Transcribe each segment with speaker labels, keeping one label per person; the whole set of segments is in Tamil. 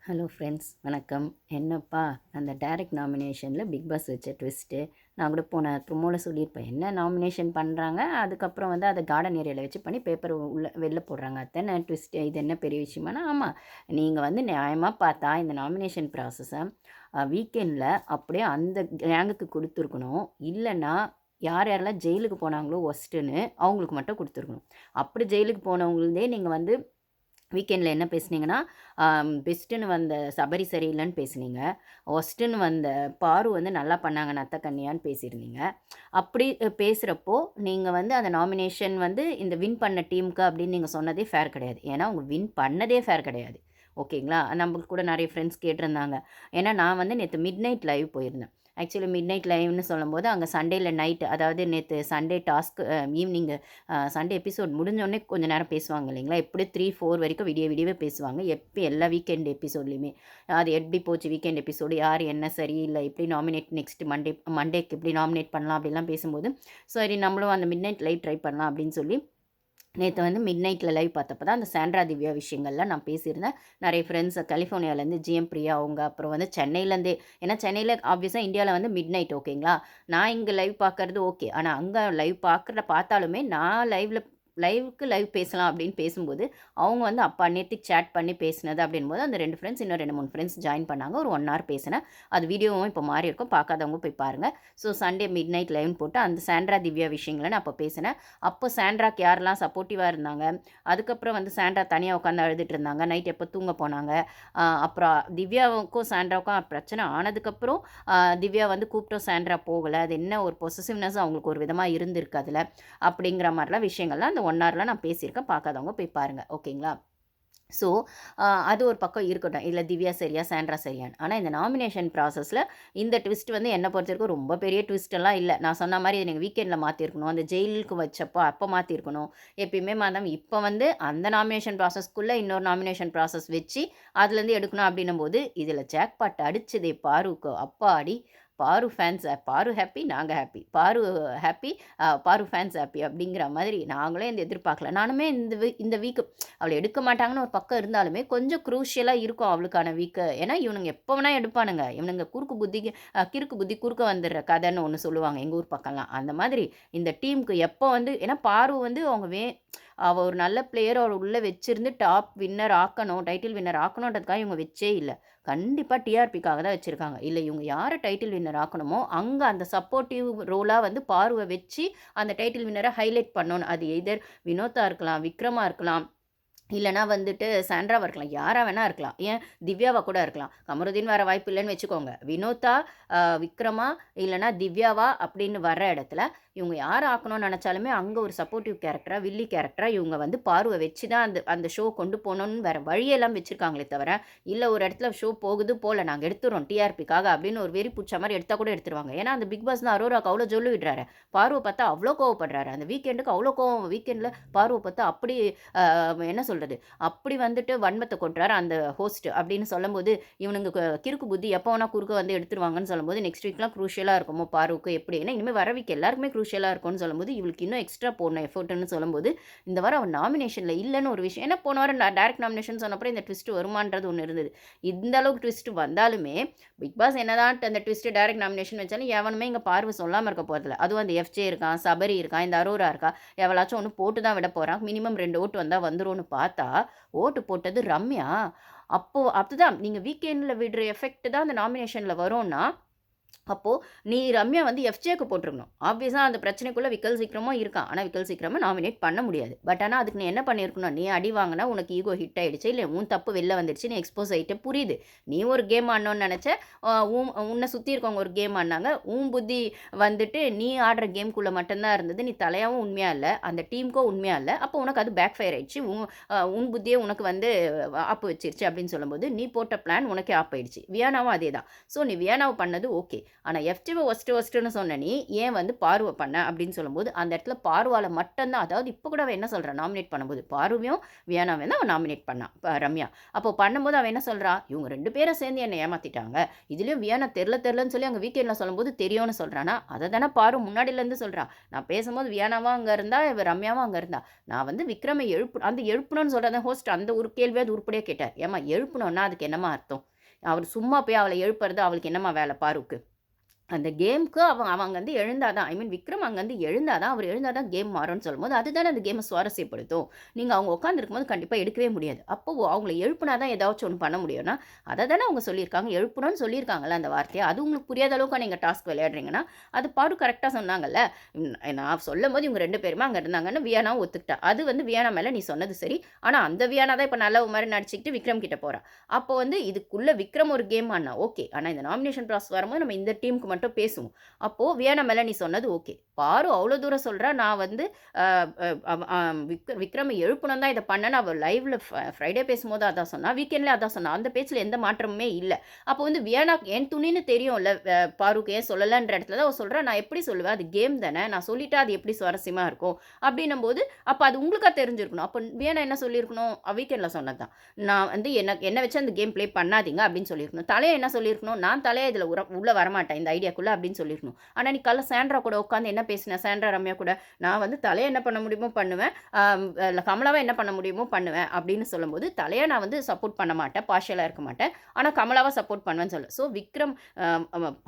Speaker 1: ஹலோ ஃப்ரெண்ட்ஸ், வணக்கம். என்னப்பா அந்த டைரக்ட் நாமினேஷனில் பிக் பாஸ் வச்ச ட்விஸ்ட்டு. நான் கூட போன ப்ரோமோவில் சொல்லியிருப்பேன். என்ன நாமினேஷன் பண்ணுறாங்க, அதுக்கப்புறம் வந்து அதை கார்டன் ஏரியாவில் வச்சு பண்ணி பேப்பர் உள்ள வெளில போடுறாங்க. அதானே ட்விஸ்ட்டு. இது என்ன பெரிய விஷயமானா, ஆமாம், நீங்கள் வந்து நியாயமாக பார்த்தா இந்த நாமினேஷன் ப்ராசஸை வீக்கெண்டில் அப்படியே அந்த கேங்குக்கு கொடுத்துருக்கணும். இல்லைன்னா யார் யாரெல்லாம் ஜெயிலுக்கு போனாங்களோ ஒஸ்ட்டுன்னு அவங்களுக்கு மட்டும் கொடுத்துருக்கணும். அப்படி ஜெயிலுக்கு போனவங்களதே நீங்கள் வந்து வீக்கெண்டில் என்ன பேசுனீங்கன்னா, பெஸ்ட்டுன்னு வந்த சபரி சரியில்லன்னு பேசுனீங்க. ஒஸ்ட்டுன்னு வந்த பாரு வந்து நல்லா பண்ணாங்க நத்த கன்னியான்னு பேசியிருந்தீங்க. அப்படி பேசுகிறப்போ, நீங்கள் வந்து அந்த நாமினேஷன் வந்து இந்த வின் பண்ண டீமுக்கு அப்படின்னு நீங்கள் சொன்னதே ஃபேர் கிடையாது. ஏன்னா, அவங்க வின் பண்ணதே ஃபேர் கிடையாது. ஓகேங்களா? நம்மளுக்கு கூட நிறைய ஃப்ரெண்ட்ஸ் கேட்டிருந்தாங்க. ஏன்னா, நான் வந்து நேத்து மிட் நைட் லைவ் போயிருந்தேன். ஆக்சுவலி மிட் நைட் லைவ்னு சொல்லும்போது, அங்கே சண்டேல நைட், அதாவது நேத்து Sunday task evening Sunday episode முடிஞ்சோடனே கொஞ்ச நேரம் பேசுவாங்க இல்லைங்களா? எப்படியும் 3, 4 வரைக்கும் விடியவே பேசுவாங்க. எல்லா வீக்கெண்ட் எபிசோட்லேயுமே. அது எப்படி போச்சு வீக்கெண்ட் எபிசோடு, யார் என்ன சரி, இல்லை எப்படி நாமினேட் நெக்ஸ்ட் மண்டேக்கு எப்படி நாமினேட் பண்ணலாம் அப்படிலாம் பேசும்போது, சரி நம்மளும் அந்த மிட் நைட் லைவ் ட்ரை பண்ணலாம் அப்படின்னு சொல்லி நேற்று வந்து மிட் நைட்டில் லைவ் பார்த்தப்ப தான் அந்த சாண்ட்ரா திவ்யா விஷயங்கள்லாம் நான் பேசியிருந்தேன். நிறைய ஃப்ரெண்ட்ஸ் கலிஃபோர்னியாவிலேருந்து ஜிஎம் பிரியா அவங்க, அப்புறம் வந்து சென்னையிலேருந்தே, ஏன்னா சென்னையில் ஆப்வியஸாக இந்தியாவில் வந்து மிட் நைட் ஓகேங்களா. நான் இங்கே லைவ் பார்க்குறது ஓகே. ஆனால் அங்கே லைவ் பார்த்தாலுமே நான் லைவ் பேசலாம் அப்படின்னு பேசும்போது, அவங்க வந்து அப்பா நேத்திக்கு சேட் பண்ணி பேசினது அப்படின்போது, அந்த 2 ஃப்ரெண்ட்ஸ் இன்னும் 2, 3 ஃப்ரெண்ட்ஸ் ஜாயின் பண்ணாங்க. ஒரு 1 ஹவர் பேசினேன். அது வீடியோவும் இப்போ மாறி இருக்கும். பார்க்காதவங்க போய் பாருங்கள். ஸோ சண்டே மிட் நைட் லைவ்னு போட்டு அந்த சாண்ட்ரா திவ்யா விஷயங்கள நான் அப்போ பேசினேன். அப்போ சாண்ட்ராக்கு யாரெல்லாம் சப்போர்ட்டிவாக இருந்தாங்க, அதுக்கப்புறம் வந்து சாண்ட்ரா தனியாக உட்காந்து அழுதுட்டு இருந்தாங்க. நைட் எப்போ தூங்க போனாங்க. அப்புறம் திவ்யாவுக்கும் சாண்ட்ராவுக்கும் பிரச்சனை ஆனதுக்கப்புறம் திவ்யா வந்து கூப்பிட்டோம், சாண்ட்ரா போகலை. அது என்ன ஒரு பொசசிவ்னஸ் அவங்களுக்கு ஒரு விதமாக இருந்திருக்கு அதில். அப்படிங்கிற மாதிரிலாம் விஷயங்கள்லாம் அந்த 1 ஹவரில் நான் பேசியிருக்கேன். பார்க்காதவங்க போய் பாருங்கள். ஓகேங்களா? ஸோ, அது ஒரு பக்கம் இருக்கட்டும். இதில் திவ்யா சரியா, சாண்ட்ரா சரியான்னு. ஆனால் இந்த நாமினேஷன் ப்ராசஸில் இந்த ட்விஸ்ட் வந்து என்ன பொறுத்தவரைக்கும் ரொம்ப பெரிய ட்விஸ்ட்டெல்லாம் இல்லை. நான் சொன்ன மாதிரி இதை நீங்கள் வீக்கெண்டில் மாற்றிருக்கணும். அந்த ஜெயிலுக்கு வச்சப்போ அப்போ மாற்றிருக்கணும். எப்பயுமே மாதம் இப்போ வந்து அந்த நாமினேஷன் ப்ராசஸ்க்குள்ளே இன்னொரு நாமினேஷன் ப்ராசஸ் வச்சு அதுலேருந்து எடுக்கணும் அப்படின்னும்போது, இதில் ஜாக்பாட் அடிச்சதே பாருக்கு. அப்பாடி! பாரு ஃபேன்ஸ் பாரு ஹேப்பி, நாங்க ஹேப்பி. பாரு ஹேப்பி, பாரு ஃபேன்ஸ் ஹேப்பி அப்படிங்கிற மாதிரி நாங்களே இந்த எதிர்பார்க்கல. நானுமே இந்த வீக் அவள எடுக்க மாட்டாங்கன்னு ஒரு பக்கம் இருந்தாலுமே, கொஞ்சம் க்ரூஷியலா இருக்கும் அவளுக்கான வீக்கு. ஏன்னா, இவனுங்க எப்போ வேணா எடுப்பானுங்க. இவனுங்க குறுக்கு புத்திக்கு கிறுக்கு புத்தி குறுக்க வந்துடுற கதைன்னு ஒண்ணு சொல்லுவாங்க எங்க ஊர் பக்கம்லாம். அந்த மாதிரி இந்த டீமுக்கு எப்போ வந்து, ஏன்னா பாரு வந்து அவங்க அவ ஒரு நல்ல பிளேயர் அவள உள்ள வச்சிருந்து டாப் வின்னர் ஆக்கணும், டைட்டில் வின்னர் ஆக்கணுன்றதுக்காக இவங்க வச்சே இல்ல. கண்டிப்பா டிஆர்பிக்காக தான் வச்சிருக்காங்க. இல்ல இவங்க யார டைட்டில் வின்னர் ஆக்கணுமோ, அங்க அந்த சப்போர்ட்டிவ் ரோலா வந்து பாருவ வச்சு அந்த டைட்டில் வின்னர ஹைலைட் பண்ணணும். அது எய்தர் வினோதா இருக்கலாம், விக்ரமா இருக்கலாம், இல்லன்னா வந்துட்டு சாண்ட்ராவா இருக்கலாம். யாரா வேணா இருக்கலாம். ஏன் திவ்யாவா கூட இருக்கலாம். கமருதீன் வர வாய்ப்பு இல்லன்னு வச்சுக்கோங்க. வினோதா, விக்ரமா, இல்லன்னா திவ்யாவா அப்படின்னு வர்ற இடத்துல, இவங்க யார ஆக்கணும்னு நெனச்சாலுமே, அங்க ஒரு சப்போர்ட்டிவ் கேரக்டரா, வில்லி கேரக்டரா இவங்க வந்து பார்வ வச்சு தான் அந்த அந்த ஷோ கொண்டு போணும்னு வேற வழியெல்லாம் வச்சிருக்காங்களே தவிர, இல்ல ஒரு இடத்துல ஷோ போகுது போல நாங்க எடுத்துர்றோம் டிஆர்பிக்காக அப்படின்னு ஒரு வெறி புடிச்ச மாரி எடுத்தா கூட எடுத்துருவாங்க. ஏன்னா, அந்த பிக் பாஸ் தான் அரோராக்கு அவ்ளோ ஜொல்லு விடுறாரு. பார்வ பார்த்தா அவ்ளோ கோவப்படுறாரு. அந்த வீக்கெண்டுக்கு அவ்ளோ கோவம். வீக்கெண்ட்ல பார்வ பார்த்தா அப்படி என்ன சொல்றது? அப்படி வந்துட்டு வன்மத்த கொட்டுறாரு அந்த ஹோஸ்ட் அப்படின்னு சொல்லும்போது, இவனுங்க கிறுக்கு புத்தி எப்போ வேணா குறுக்க வந்து எடுத்துருவாங்கன்னு சொல்லும்போது, நெக்ஸ்ட் வீக்லாம் க்ரூஷியலா இருக்குமோ பாருக்கு எப்படி? ஏன்னா இனிமே வர வீக் எல்லாருக்குமே க்ரூஷியலா இருக்கும்னு சொல்லும்போது, இவளுக்கு இன்னும் எக்ஸ்ட்ரா போடணும் எஃபோர்ட்ன்னு சொல்லும்போது, இந்த வாரம் அவ நாமினேஷன்ல இல்லன்னு ஒரு விஷயம். ஏன்னா போன வாரம் டைரக்ட் நாமினேஷன் சொன்னப்பறம் இந்த ட்விஸ்ட் வருமான்றது ஒண்ணு இருந்தது. இந்த அளவுக்கு ட்விஸ்ட் வந்தாலுமே, பிக் பாஸ் என்னதான் அந்த ட்விஸ்ட் டைரக்ட் நாமினேஷன் வச்சாலும் எவனுமே இங்க பார்வ சொல்லாம இருக்க போறதில்ல. அதுவும் அந்த எஃப்ஜே இருக்கான், சபரி இருக்கான், இந்த அரோரா இருக்கா, எவளாச்சும் ஒண்ணு போட்டு தான் விட போறான். மினிமம் 2 ஓட்டு வந்தா வந்துரும்னு பார்த்தா, ஓட்டு போட்டது ரம்யா. அப்போ அதுதான் நீங்க வீக்கெண்ட்ல விடுற எஃபெக்ட் தான் அந்த நாமினேஷன்ல வரும்னா, அப்போ நீ ரம்யா வந்து எஃப்ஜேக்கு போட்டுருக்கணும். ஆப்வியஸா அந்த பிரச்சனைக்குள்ள விக்கல் சீக்கிரமும் இருக்கான். ஆனா விக்கல் சீக்கிரமா நாமினேட் பண்ண முடியாது. பட் ஆனா அதுக்கு நீ என்ன பண்ணியிருக்கணும்? நீ அடி வாங்குனா உனக்கு ஈகோ ஹிட் ஆயிடுச்சு. இல்ல உன் தப்பு வெளில வந்துடுச்சு. நீ எக்ஸ்போஸ் ஆயிட்ட புரியுது. நீ ஒரு கேம் ஆடணும்னு நெனச்ச. உன்ன சுத்தி இருக்கவங்க ஒரு கேம் ஆடுனாங்க. உன் புத்தி வந்துட்டு நீ ஆடுற கேம்க்குள்ள மட்டும் தான் இருந்தது. நீ தலையாவும் உண்மையா இல்ல. அந்த டீமுக்கும் உண்மையா இல்ல. அப்போ உனக்கு அது பேக் ஃபயர் ஆயிடுச்சு. உன் புத்தியே உனக்கு வந்து ஆப்பு வச்சிருச்சு அப்படின்னு சொல்லும்போது, நீ போட்ட பிளான் உனக்கே ஆப் ஆயிடுச்சு. வியானாவும் அதே தான். ஸோ நீ வியானாவ பண்ணது ஓகே. ஆனால் எஃப்ஜேவை ஒஸ்ட்டுன்னு சொன்ன நீ ஏன் வந்து பாருவை பண்ண அப்படின்னு சொல்லும்போது அந்த இடத்துல பாருவால் மட்டும்தான், அதாவது இப்போ கூட அவன் என்ன சொல்கிறான் நாமினேட் பண்ணும்போது பாருவையும் வியானாவையும் தான் அவன் நாமினேட் பண்ணான் ரம்யா. அப்போ பண்ணும்போது அவன் என்ன சொல்கிறா, இவங்க 2 பேரும் சேர்ந்து என்னை ஏமாற்றிட்டாங்க, இதுலேயும் வியானா தெரிலன்னு சொல்லி அங்கே வீக்கெண்டில் சொல்லும்போது தெரியும்னு சொல்கிறானா, அதை தானே பாரு முன்னாடியிலேருந்து சொல்கிறா. நான் பேசும்போது வியானாவும் அங்கே இருந்தா, விரம்யாவும் அங்கே இருந்தா, நான் வந்து விக்ரமை அந்த எழுப்பணும்னு சொல்கிறத ஹோஸ்ட் அந்த ஒரு கேள்வியாவது உருப்படியாக கேட்டார். ஏமா எழுப்பணும்னா அதுக்கு என்னமா அர்த்தம்? அவர் சும்மா போய் அவளை எழுப்புறது அவளுக்கு என்னம்மா வேலை பாருக்கு? அந்த கேம்க்கு அவங்க வந்து எழுந்தாதான், ஐ மீன் விக்ரம் அங்கேருந்து எழுந்தாதான், அவர் எழுந்தாதான் கேம் மாறும்னு சொல்லும்போது அதுதானே அந்த கேமை சுவாரஸ்யப்படுத்தும். நீங்கள் அவங்க உட்காந்துருக்கும்போது கண்டிப்பாக எடுக்கவே முடியாது. அப்போ அவங்கள எழுப்புனா தான் ஏதாச்சும் ஒன்று பண்ண முடியும்னா அதை தானே அவங்க சொல்லியிருக்காங்க. எழுப்பணும்னு சொல்லியிருக்காங்கல்ல அந்த வார்த்தையை. அது உங்களுக்கு புரியாத அளவுக்கு நீங்கள் டாஸ்க் விளையாடுறீங்கன்னா அது பாரு கரெக்டாக சொன்னாங்கல்ல. நான் சொல்லும் போது இவங்க 2 பேருமே அங்கே இருந்தாங்கன்னு வியானாவும் ஒத்துக்கிட்டா. அது வந்து வியானா மேலே நீ சொன்னது சரி. ஆனால் அந்த வியானா தான் இப்போ நல்ல மாதிரி நடிச்சுக்கிட்டு விக்ரம் கிட்ட போகிறா. அப்போ வந்து இதுக்குள்ளே விக்ரம் ஒரு கேம் ஆனா ஓகே. ஆனால் இந்த நாமினேஷன் ப்ராசஸ் வரும்போது நம்ம இந்த டீமுக்கு மட்டும் பேசுவோம். அப்போ வியானா மேல நீ சொன்னது ஓகே. பாரு அவ்வளோ தூரம் சொல்றா, நான் வந்து விக்ரமை எழுப்பணும் தான் இதை பண்ணேன்னு அவள் லைவ்ல ஃப்ரைடே பேசும்போது அதான் சொன்னா, வீக்கெண்ட்ல அதான் சொன்னா. அந்த பேச்சில் எந்த மாற்றமுமே இல்லை. அப்போ வந்து வியானா என் துணின்னு தெரியும்ல, பாருக்கு ஏன் சொல்லலைன்ற இடத்துல தான் அவள் சொல்றா, நான் எப்படி சொல்லுவேன், அது கேம் தானே, நான் சொல்லிட்டா அது எப்படி சுவாரஸ்யமா இருக்கும் அப்படின்னும் போது அப்போ அது உங்களுக்கா தெரிஞ்சிருக்கணும். அப்போ வியானா என்ன சொல்லியிருக்கணும், வீக்கெண்ட்ல சொன்னது தான், நான் வந்து என்ன வச்சு அந்த கேம் ப்ளே பண்ணாதீங்க அப்படின்னு சொல்லியிருக்கணும். தலையை என்ன சொல்லியிருக்கணும், நான் தலையை இதில் உள்ள வரமாட்டேன் இந்த ஐடியாக்குள்ள அப்படின்னு சொல்லியிருக்கணும். ஆனால் நீ காலைல சாண்ட்ரா கூட உட்காந்து என்ன பேசினேன், சாண்ட்ரா ரம்யா கூட நான் வந்து தலையை என்ன பண்ண முடியுமோ பண்ணுவேன், கமலாவை என்ன பண்ண முடியுமோ பண்ணுவேன் அப்படின்னு சொல்லும்போது தலையை நான் வந்து சப்போர்ட் பண்ண மாட்டேன், பார்ஷியலாக இருக்க மாட்டேன், ஆனால் கமலாவை சப்போர்ட் பண்ணுவேன்னு சொல்ல. ஸோ விக்ரம்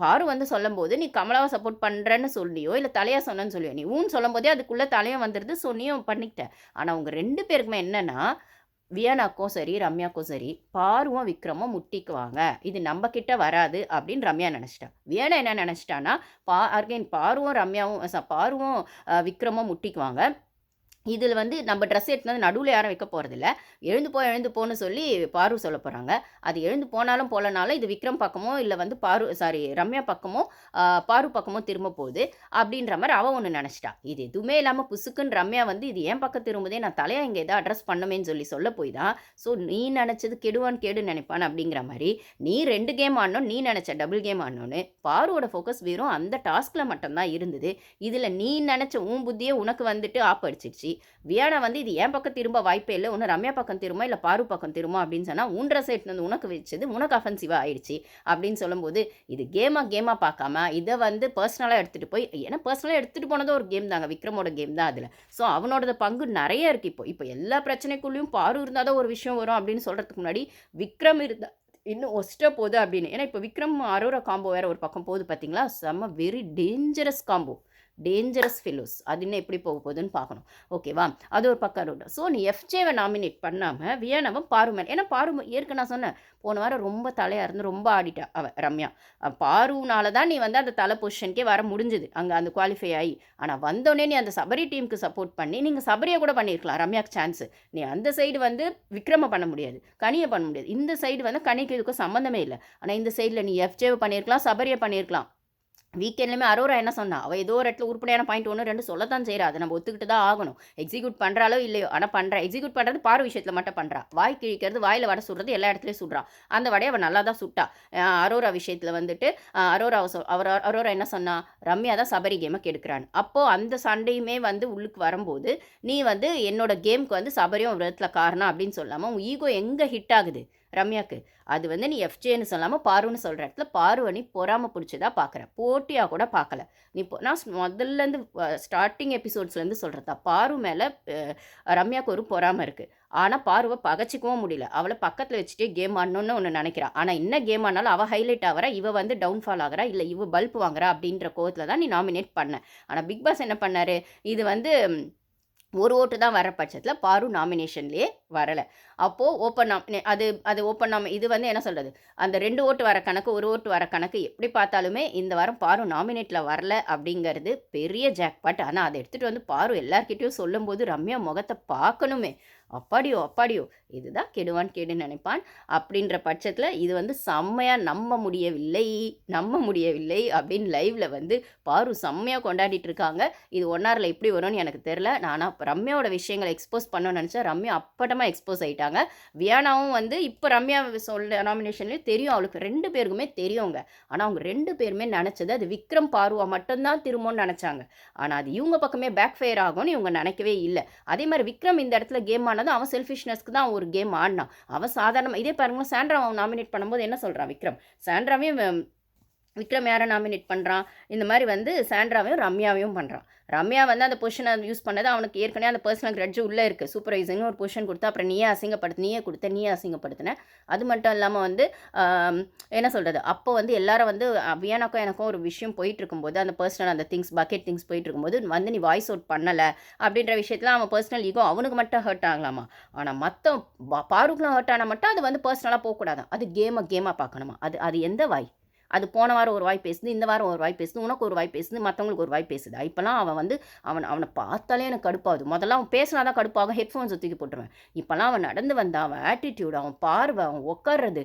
Speaker 1: பாரு வந்து சொல்லும்போது நீ கமலாவை சப்போர்ட் பண்ணுறேன்னு சொல்லியோ இல்லை தலையாக சொன்னேன்னு சொல்லியோ, நீ ஊன்னு சொல்லும் போதே அதுக்குள்ளே தலையும் வந்துடுது. ஸோ நீயும் பண்ணிக்கிட்ட. ஆனால் அவங்க 2 பேருக்குமே என்னன்னா, வியானாக்கும் சரி ரம்யாக்கும் சரி பாருவும் விக்ரமும் முட்டிக்குவாங்க, இது நம்ம கிட்ட வராது அப்படின்னு ரம்யா நினச்சிட்டா. வியானா என்ன நினச்சிட்டான்னா, அகைன் பாருவும் ரம்யாவும் பாருவும் விக்ரமும் முட்டிக்குவாங்க, இதில் வந்து நம்ம ட்ரெஸ் எடுத்துன்னு வந்து நடுவில் யாரும் வைக்க போகிறதில்ல, எழுந்து போன்னு சொல்லி பாரு சொல்ல போகிறாங்க. அது எழுந்து போனாலும் போகலனாலும் இது விக்ரம் பக்கமோ இல்லை வந்து ரம்யா பக்கமோ பாரு பக்கமோ திரும்ப போகுது அப்படின்ற மாதிரி அவள் ஒன்று நினச்சிட்டா. இது எதுவுமே இல்லாமல் புசுக்குன்னு ரம்யா வந்து இது என் பக்கம் திரும்புதே, நான் தலையை இங்கே எதாவது அட்ரஸ் பண்ணுமேன்னு சொல்ல போய் தான், ஸோ நீ நினச்சது கெடு நினைப்பான் அப்படிங்கிற மாதிரி நீ 2 கேம் ஆடணும், நீ நினச்ச டபுள் கேம் ஆடணும்னு பாருவோட ஃபோக்கஸ் வெறும் அந்த டாஸ்கில் மட்டும்தான் இருந்தது. இதில் நீ நினச்ச உன் புத்தியே உனக்கு வந்துட்டு ஆப்படிச்சிடுச்சு. வியானா வந்து இது என் பக்கம் திரும்ப வாய்ப்பே இல்லை, ஒன்று ரம்யா பக்கம் திரும்ப இல்லை பாரு பக்கம் திரும்ப அப்படின்னு சொன்னால் உன்ற சைட் வந்து உனக்கு வச்சது உனக்கு அஃபென்சிவாக ஆயிடுச்சு அப்படின்னு சொல்லும்போது இது கேமாக பார்க்காம இதை வந்து பர்சனலாக எடுத்துகிட்டு போய், ஏன்னா பர்சனலாக எடுத்துகிட்டு போனதும் ஒரு கேம் தாங்க, விக்ரமோட கேம் தான் அதில். ஸோ அவனோட பங்கு நிறைய இருக்குது. இப்போ எல்லா பிரச்சனைக்குள்ளேயும் பாரு இருந்தால் தான் ஒரு விஷயம் வரும் அப்படின்னு சொல்கிறதுக்கு முன்னாடி விக்ரம் இருந்தால் இன்னும் ஒஸ்ட்டாக போகுது அப்படின்னு. ஏன்னா இப்போ விக்ரம் அரோரா காம்போ வேறு ஒரு பக்கம் போகுது பார்த்தீங்களா, செம்ம very dangerous combo, dangerous fellows. அது இன்னும் எப்படி போக போகுதுன்னு பார்க்கணும். ஓகேவா, அது ஒரு பக்கம் இருக்கட்டும். ஸோ நீ எஃப்ஜேவை நாமினேட் பண்ணாமல் வியானாவை பாருமேன், ஏன்னா பாரு ஏற்க நான் சொன்னேன் போன வாரம் ரொம்ப தலையாக இருந்து ரொம்ப ஆடிட்டா ரம்யா. பாருனால தான் நீ வந்து அந்த தலை பொசிஷனுக்கே வர முடிஞ்சுது அங்கே அந்த குவாலிஃபை ஆகி. ஆனால் வந்தோடனே நீ அந்த சபரி டீமுக்கு சப்போர்ட் பண்ணி நீங்கள் சபரியை கூட பண்ணியிருக்கலாம், ரம்யாக்கு சான்ஸு. நீ அந்த சைடு வந்து விக்ரமை பண்ண முடியாது, கனியை பண்ண முடியாது, இந்த சைடு வந்து கனிக்கு இதுக்கும் சம்மந்தமே இல்லை. ஆனால் இந்த சைடில் நீ எஃப்ஜேவை பண்ணியிருக்கலாம், சபரியை பண்ணியிருக்கலாம். வீக்கெண்ட்லையுமே அரோரா என்ன சொன்னா, அவள் ஏதோ ஒரு இடத்துல உருப்படியான பாயிண்ட் 1, 2 சொல்லத்தான் செய்கிறா, அதை நம்ம ஒத்துக்கிட்டு தான் ஆகணும். எக்ஸிக்யூட் பண்ணுறாலோ இல்லையோ, ஆனால் எக்ஸிக்யூட் பண்ணுறது பாரு விஷயத்தில் மட்டும் பண்ணுறா. வாய் கிழிக்கிறது, வாயில் வடை சுடுறது எல்லா இடத்துலையும் சுடுறா. அந்த வடையை அவள் நல்லா தான் சுட்டா. அரோரா விஷயத்தில் வந்துட்டு அரோரா என்ன சொன்னா, ரம்யா தான் சபரி கேமை கெடுக்கிறான்னு. அப்போது அந்த சண்டையுமே வந்து உள்ளுக்கு வரும்போது நீ வந்து என்னோட கேமுக்கு வந்து சபரியும் ஒரு இடத்துல காரணம் அப்படின்னு சொல்லாமல் உன் ஈகோ எங்கே ஹிட் ஆகுது ரம்யாக்கு, அது வந்து நீ எஃப்ஜேன்னு சொல்லாமல் பாருன்னு சொல்கிற இடத்துல பாருவை நீ பொறாமல் பிடிச்சதா பார்க்குற, போட்டியாக கூட பார்க்கல. நீ நான் முதல்லேருந்து ஸ்டார்டிங் எபிசோட்ஸ்லேருந்து சொல்கிறதா, பாரு மேலே ரம்யாவுக்கு ஒரு பொறாமல் இருக்குது. ஆனால் பாருவை பகச்சிக்கவும் முடியல, அவளை பக்கத்தில் வச்சுட்டே கேம் ஆடணுன்னு ஒன்று நினைக்கிறா. ஆனால் என்ன கேம் ஆனாலும் அவள் ஹைலைட் ஆகிறா, இவ வந்து டவுன்ஃபால் ஆகிறா, இல்லை இவ பல்ப் வாங்குறா அப்படின்ற கோவத்தில் தான் நீ நாமினேட் பண்ண. ஆனால் பிக் பாஸ் என்ன பண்ணார், இது வந்து ஒரு ஓட்டு தான் வர பட்சத்தில் பாரு நாமினேஷன்லேயே வரலை. அப்போது ஓப்பன் அது ஓப்பன் இது வந்து என்ன சொல்கிறது, அந்த 2 ஓட்டு வர கணக்கு 1 ஓட்டு வர கணக்கு எப்படி பார்த்தாலுமே இந்த வாரம் பாரு நாமினேட்டில் வரல அப்படிங்கிறது பெரிய ஜாக்பாட். ஆனால் அதை எடுத்துகிட்டு வந்து பாரு எல்லார்கிட்டையும் சொல்லும்போது ரம்யா முகத்தை பார்க்கணுமே, அப்பாடியோ இதுதான் கெடுன்னு நினைப்பான். அப்படின்ற பட்சத்தில் இது வந்து செம்மையாக நம்ப முடியவில்லை அப்படின்னு லைவில் வந்து பாரு செம்மையாக கொண்டாடிட்டு இருக்காங்க. இது 1 ஹவரில் எப்படி வரும்னு எனக்கு தெரில. நானாக ரம்யாவோட விஷயங்களை எக்ஸ்போஸ் பண்ணணும்னு நினச்சா ரம்யா அப்பட்டமாக எக்ஸ்போஸ் ஆகிட்டா. போயிட்டாங்க. வியானாவும் வந்து இப்போ ரம்யா நாமினேஷன்லேயும் தெரியும் அவளுக்கு 2 பேருக்குமே தெரியுங்க. ஆனா அவங்க 2 பேருமே நெனச்சது அது விக்ரம், பார்வா மட்டும் தான் திரும்பும்னு நெனச்சாங்க. ஆனா அது இவங்க பக்கமே பேக் ஃபயர் ஆகும்னு இவங்க நெனைக்கவே இல்ல. அதே மாரி விக்ரம் இந்த இடத்துல கேம் ஆனது அவன் செல்ஃபிஷ்னஸ்க்கு தான் ஒரு கேம் ஆடுனான். அவன் சாதாரணமா இதே பாருங்களேன் சாண்ட்ராவ நாமினேட் பண்ணும்போது என்ன சொல்றான் விக்ரம்? சாண்ட்ராவையும் விக்ரம் யாரை நாமினேட் பண்ணுறான் இந்த மாதிரி வந்து சாண்ட்ராவையும் ரம்யாவையும் பண்ணுறான். ரம்யா வந்து அந்த பொசிஷனை யூஸ் பண்ணது அவனுக்கு ஏற்கனவே அந்த பர்சனல் கிரட்ஜ் உள்ளே இருக்குது. சூப்பர்வைசிங்னு ஒரு பொசிஷன் கொடுத்தா அப்புறம் நீயே அசிங்கப்படுத்து நீயே கொடுத்த நீயே அசிங்கப்படுத்தின. அது மட்டும் இல்லாமல் வந்து என்ன சொல்கிறது அப்போ வந்து எல்லாரும் வந்து வியானாக்கும் எனக்கும் ஒரு விஷயம் போயிட்டு இருக்கும்போது அந்த பர்சனல் அந்த திங்ஸ் பக்கெட் திங்ஸ் போயிட்டு இருக்கும்போது வந்து நீ வாய்ஸ் அவுட் பண்ணலை அப்படின்ற விஷயத்தில் அவன் பர்சனல் ஈகோ அவனுக்கு மட்டும் ஹர்ட் ஆகலாமா. ஆனால் மற்ற பாருக்குலாம் ஹர்ட் ஆனால் மட்டும் அது வந்து பர்சனலாக போகக்கூடாதான். அது கேமாக பார்க்கணுமா. அது அது எந்த வாய்? அது போன வாரம் ஒரு வாய் பேசுது, இந்த வாரம் ஒரு வாய் பேசுது, உனக்கு ஒரு வாய் பேசுது, மற்றவங்களுக்கு ஒரு வாய் பேசுது. இப்போலாம் அவன் வந்து அவனை பார்த்தாலே எனக்கு கடுப்பாகுது. முதல்ல அவன் பேசினா தான் கடுப்பாகும், ஹெட்ஃபோன்ஸை தூக்கி போட்டுருவேன். இப்போலாம் அவன் நடந்து வந்தா அவன் ஆட்டிடியூட், அவன் பார்வை, அவன் உட்கார்றது,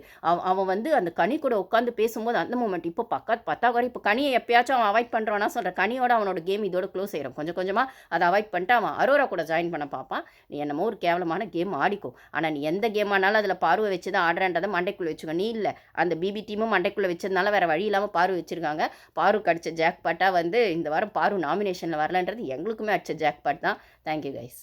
Speaker 1: அவன் வந்து அந்த கனி கூட உட்காந்து பேசும்போது அந்த மூமெண்ட் இப்போ பத்தாக்குறை இப்போ கனியை எப்பயாச்சும் அவன் அவாய்ட் பண்ணுறான்னா சொல்கிறேன். கனியோட அவனோட கேம் இதோட க்ளோஸ் ஆயிடும். கொஞ்சம் கொஞ்சமாக அதை அவாய்ட் பண்ணிட்டு அவன் அரோரா கூட ஜாயின் பண்ண பார்ப்பான். நீ என்னமோ ஒரு கேவலமான கேம் ஆடிக்கோ. ஆனால் நீ எந்த கேம் ஆனாலும் அதில் பார்வை வச்சு தான் ஆடுறன்றதை மண்டைக்குள்ளே வச்சுக்கோ. நீ இல்லை அந்த பிபி டீமும் மண்டைக்குள்ளே வச்சதுனால வேறு வழி இல்லாமல் பாரு வச்சுருக்காங்க. பாரு அடித்த ஜாக்பாட்டாக வந்து இந்த வாரம் பாரு நாமினேஷனில் வரலன்றது எங்களுக்குமே அடித்த ஜாக்பாட் தான். Thank you guys.